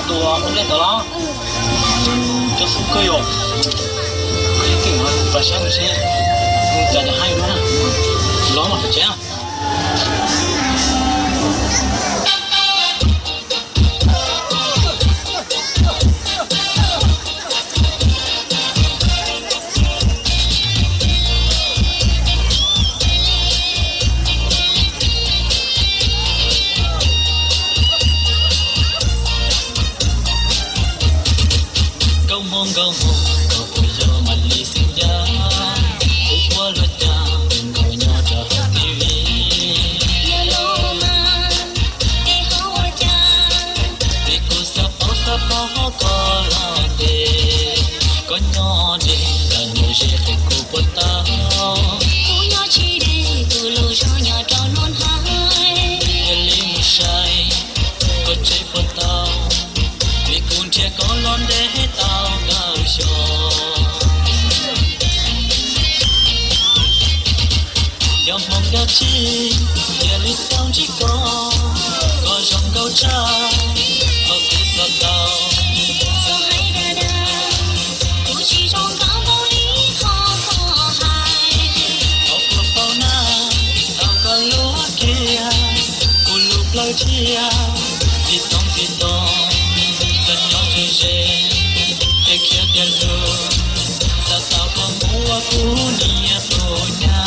ตัวผมเล่นตัวแล้วจะฟุกเกยอยู่เก่งเลยประชันใช่จะให้ด้วยนะร้องมาเจ้าGo home, go yo mali sinja, ukwa loja, go nyo cho TV. Yelo ma, e hawa ja, diku sapo ko la de, ko nyo de, la nyo je ku pota. Ku nyo chi de, ku lo cho nyo cho non hai. Yeli mushai, ko che pota, diku che ko lon de tao. Dòng hồng đã chi, giờ lý sao chỉ có dòng câu cha, ở phía sau tàu. Sao hay đa đa, tu chỉ trong bao bao lý khó hại. Học lúc bao na, sao có lúa kia, cô lúc lâu chia, thì tông, dân nhỏ chơi dê, để kia tiền lương, sao tao có mua cú nia thôi nha.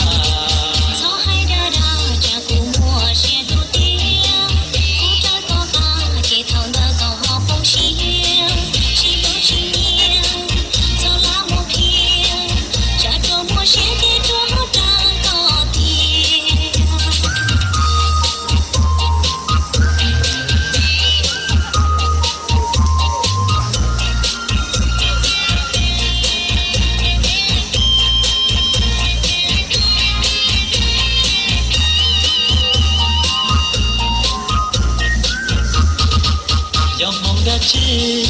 Chi